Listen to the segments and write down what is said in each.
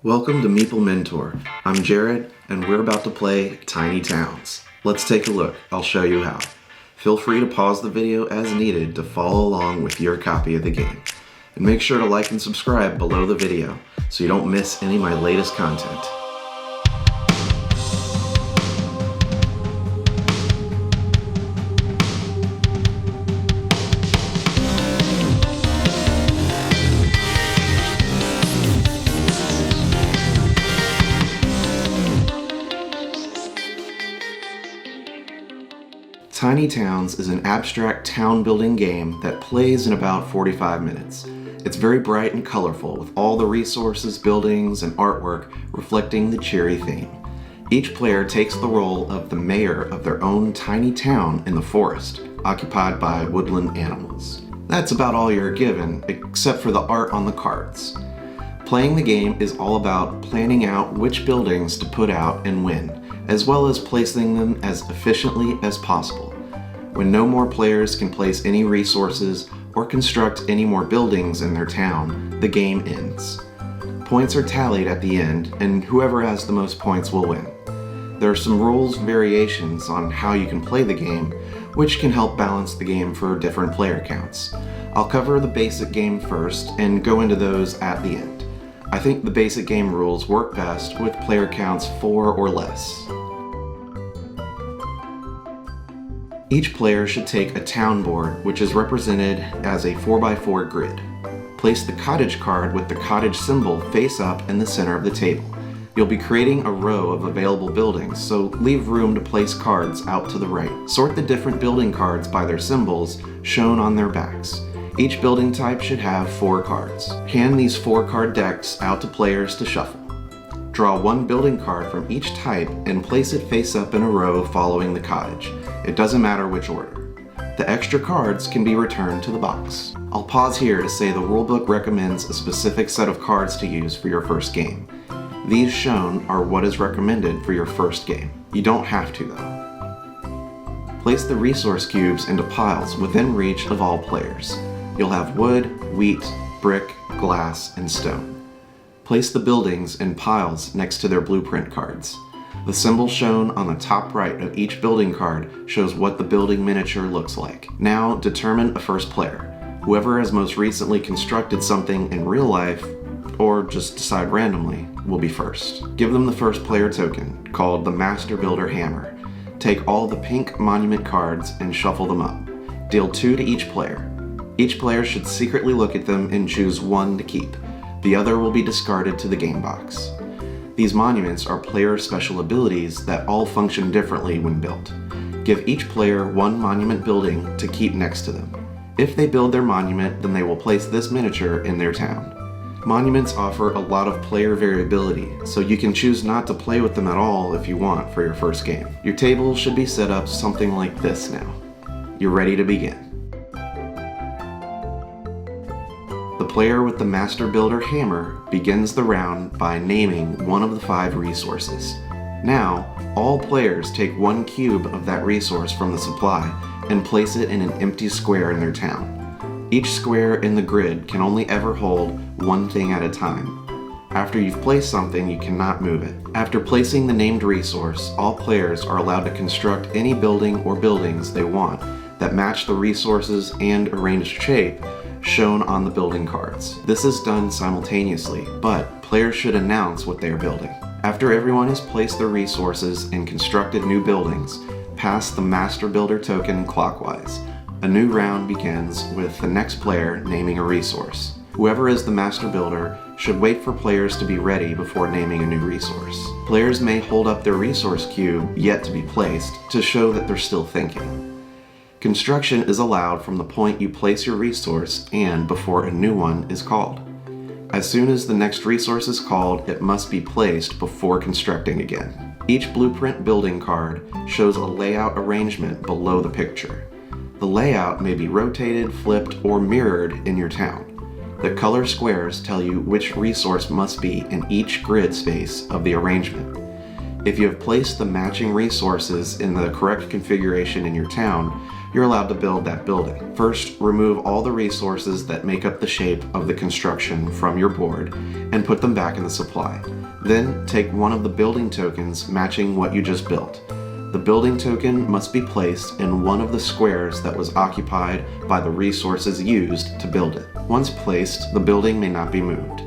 Welcome to Meeple Mentor. I'm Jared, and we're about to play Tiny Towns. Let's take a look. I'll show you how. Feel free to pause the video as needed to follow along with your copy of the game. And make sure to like and subscribe below the video so you don't miss any of my latest content. Tiny Towns is an abstract town-building game that plays in about 45 minutes. It's very bright and colorful, with all the resources, buildings, and artwork reflecting the cheery theme. Each player takes the role of the mayor of their own tiny town in the forest, occupied by woodland animals. That's about all you're given, except for the art on the cards. Playing the game is all about planning out which buildings to put out and when, as well as placing them as efficiently as possible. When no more players can place any resources or construct any more buildings in their town, the game ends. Points are tallied at the end, and whoever has the most points will win. There are some rules variations on how you can play the game, which can help balance the game for different player counts. I'll cover the basic game first and go into those at the end. I think the basic game rules work best with player counts 4 or less. Each player should take a town board, which is represented as a 4x4 grid. Place the cottage card with the cottage symbol face up in the center of the table. You'll be creating a row of available buildings, so leave room to place cards out to the right. Sort the different building cards by their symbols shown on their backs. Each building type should have 4 cards. Hand these 4 card decks out to players to shuffle. Draw 1 building card from each type and place it face up in a row following the cottage. It doesn't matter which order. The extra cards can be returned to the box. I'll pause here to say the rulebook recommends a specific set of cards to use for your first game. These shown are what is recommended for your first game. You don't have to though. Place the resource cubes into piles within reach of all players. You'll have wood, wheat, brick, glass, and stone. Place the buildings in piles next to their blueprint cards. The symbol shown on the top right of each building card shows what the building miniature looks like. Now determine a first player. Whoever has most recently constructed something in real life, or just decide randomly, will be first. Give them the first player token, called the Master Builder Hammer. Take all the pink monument cards and shuffle them up. Deal 2 to each player. Each player should secretly look at them and choose 1 to keep. The other will be discarded to the game box. These monuments are player special abilities that all function differently when built. Give each player 1 monument building to keep next to them. If they build their monument, then they will place this miniature in their town. Monuments offer a lot of player variability, so you can choose not to play with them at all if you want for your first game. Your table should be set up something like this now. You're ready to begin. The player with the Master Builder Hammer begins the round by naming one of the 5 resources. Now, all players take 1 cube of that resource from the supply and place it in an empty square in their town. Each square in the grid can only ever hold 1 thing at a time. After you've placed something, you cannot move it. After placing the named resource, all players are allowed to construct any building or buildings they want that match the resources and arranged shape shown on the building cards. This is done simultaneously, but players should announce what they are building. After everyone has placed their resources and constructed new buildings, pass the Master Builder token clockwise. A new round begins with the next player naming a resource. Whoever is the Master Builder should wait for players to be ready before naming a new resource. Players may hold up their resource cube yet to be placed to show that they're still thinking. Construction is allowed from the point you place your resource and before a new one is called. As soon as the next resource is called, it must be placed before constructing again. Each blueprint building card shows a layout arrangement below the picture. The layout may be rotated, flipped, or mirrored in your town. The color squares tell you which resource must be in each grid space of the arrangement. If you have placed the matching resources in the correct configuration in your town, you're allowed to build that building. First, remove all the resources that make up the shape of the construction from your board and put them back in the supply. Then, take one of the building tokens matching what you just built. The building token must be placed in one of the squares that was occupied by the resources used to build it. Once placed, the building may not be moved.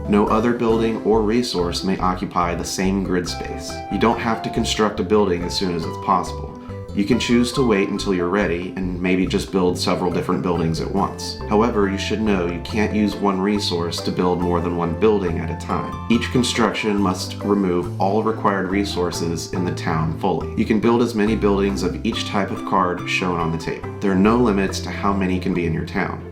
No other building or resource may occupy the same grid space. You don't have to construct a building as soon as it's possible. You can choose to wait until you're ready and maybe just build several different buildings at once. However, you should know you can't use one resource to build more than one building at a time. Each construction must remove all required resources in the town fully. You can build as many buildings of each type of card shown on the table. There are no limits to how many can be in your town.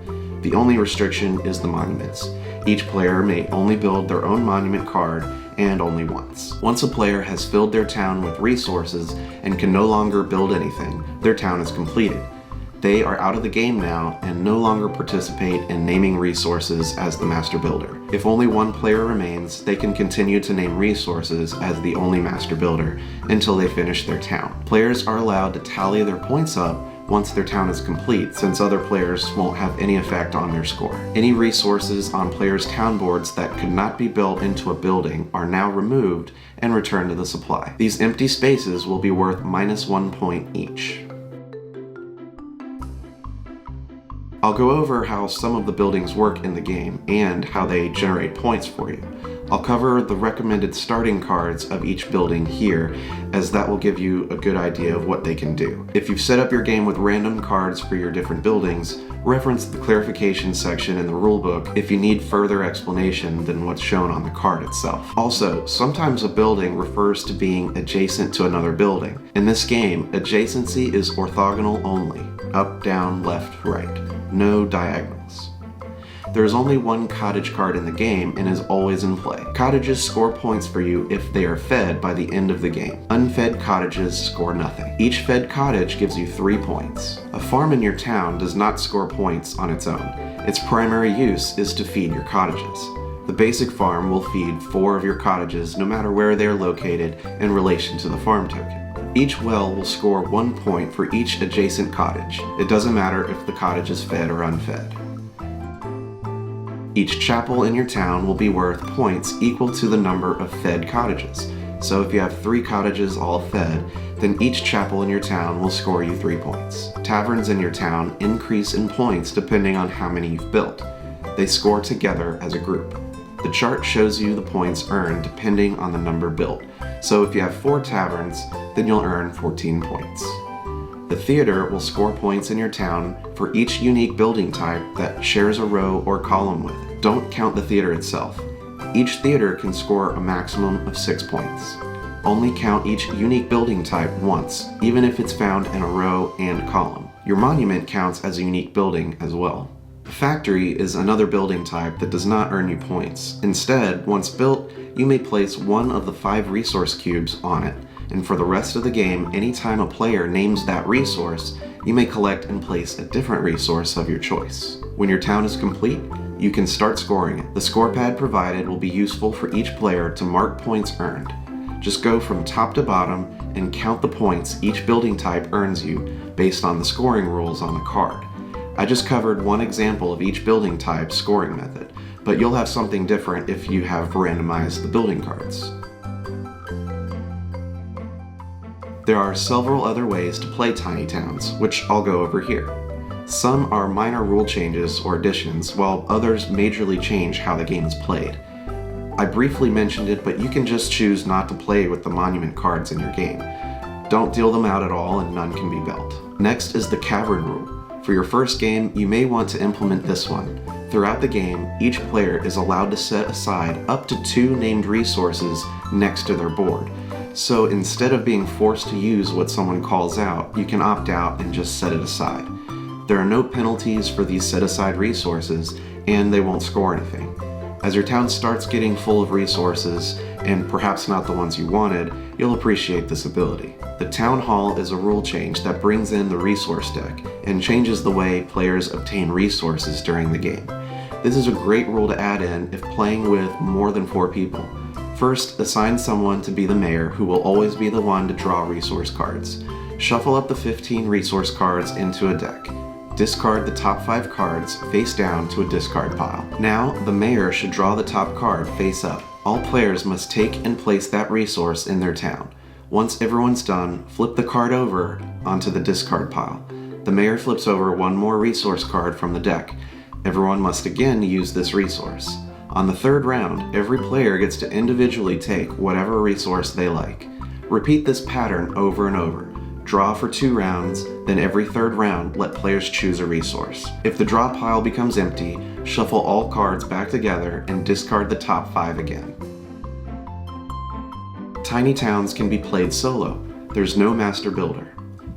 The only restriction is the monuments. Each player may only build their own monument card, and only once. Once a player has filled their town with resources and can no longer build anything, their town is completed. They are out of the game now and no longer participate in naming resources as the master builder. If only one player remains, they can continue to name resources as the only master builder until they finish their town. Players are allowed to tally their points up once their town is complete, since other players won't have any effect on their score. Any resources on players' town boards that could not be built into a building are now removed and returned to the supply. These empty spaces will be worth -1 point each. I'll go over how some of the buildings work in the game and how they generate points for you. I'll cover the recommended starting cards of each building here, as that will give you a good idea of what they can do. If you've set up your game with random cards for your different buildings, reference the clarification section in the rulebook if you need further explanation than what's shown on the card itself. Also, sometimes a building refers to being adjacent to another building. In this game, adjacency is orthogonal only, up, down, left, right, no diagonals. There is only one cottage card in the game and is always in play. Cottages score points for you if they are fed by the end of the game. Unfed cottages score nothing. Each fed cottage gives you 3 points. A farm in your town does not score points on its own. Its primary use is to feed your cottages. The basic farm will feed 4 of your cottages no matter where they are located in relation to the farm token. Each well will score 1 point for each adjacent cottage. It doesn't matter if the cottage is fed or unfed. Each chapel in your town will be worth points equal to the number of fed cottages. So if you have 3 cottages all fed, then each chapel in your town will score you 3 points. Taverns in your town increase in points depending on how many you've built. They score together as a group. The chart shows you the points earned depending on the number built. So if you have 4 taverns, then you'll earn 14 points. The theater will score points in your town for each unique building type that shares a row or column with it. Don't count the theater itself. Each theater can score a maximum of 6 points. Only count each unique building type once, even if it's found in a row and column. Your monument counts as a unique building as well. A factory is another building type that does not earn you points. Instead, once built, you may place one of the 5 resource cubes on it, and for the rest of the game, anytime a player names that resource, you may collect and place a different resource of your choice. When your town is complete, you can start scoring it. The score pad provided will be useful for each player to mark points earned. Just go from top to bottom and count the points each building type earns you based on the scoring rules on the card. I just covered one example of each building type's scoring method, but you'll have something different if you have randomized the building cards. There are several other ways to play Tiny Towns, which I'll go over here. Some are minor rule changes or additions, while others majorly change how the game is played. I briefly mentioned it, but you can just choose not to play with the monument cards in your game. Don't deal them out at all and none can be built. Next is the Cavern Rule. For your first game, you may want to implement this one. Throughout the game, each player is allowed to set aside up to 2 named resources next to their board. So instead of being forced to use what someone calls out, you can opt out and just set it aside. There are no penalties for these set-aside resources, and they won't score anything. As your town starts getting full of resources, and perhaps not the ones you wanted, you'll appreciate this ability. The Town Hall is a rule change that brings in the resource deck, and changes the way players obtain resources during the game. This is a great rule to add in if playing with more than 4 people. First, assign someone to be the mayor, who will always be the one to draw resource cards. Shuffle up the 15 resource cards into a deck. Discard the top 5 cards face down to a discard pile. Now, the mayor should draw the top card face up. All players must take and place that resource in their town. Once everyone's done, flip the card over onto the discard pile. The mayor flips over one more resource card from the deck. Everyone must again use this resource. On the third round, every player gets to individually take whatever resource they like. Repeat this pattern over and over. Draw for 2 rounds, then every third round, let players choose a resource. If the draw pile becomes empty, shuffle all cards back together and discard the top 5 again. Tiny towns can be played solo. There's no master builder.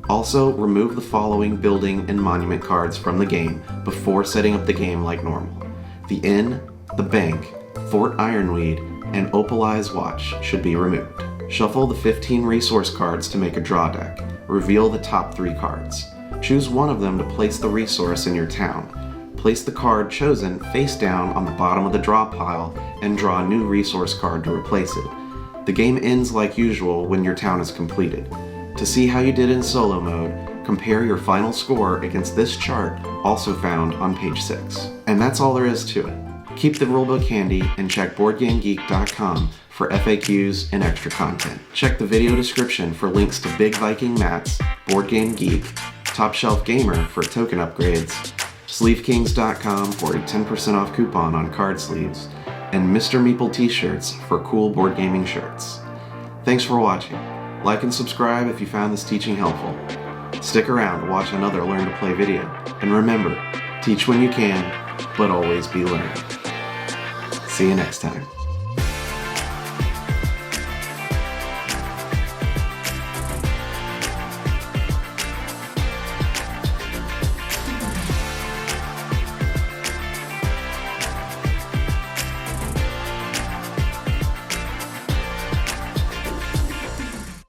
Also, remove the following building and monument cards from the game before setting up the game like normal. The inn, the bank, Fort Ironweed, and Opalai's Watch should be removed. Shuffle the 15 resource cards to make a draw deck. Reveal the top 3 cards. Choose one of them to place the resource in your town. Place the card chosen face down on the bottom of the draw pile and draw a new resource card to replace it. The game ends like usual when your town is completed. To see how you did in solo mode, compare your final score against this chart, also found on page 6. And that's all there is to it. Keep the rulebook handy and check BoardGameGeek.com for FAQs and extra content. Check the video description for links to Big Viking Mats, Board Game Geek, Top Shelf Gamer for token upgrades, SleeveKings.com for a 10% off coupon on card sleeves, and Mr. Meeple t-shirts for cool board gaming shirts. Thanks for watching. Like and subscribe if you found this teaching helpful. Stick around to watch another Learn to Play video. And remember, teach when you can, but always be learning. See you next time.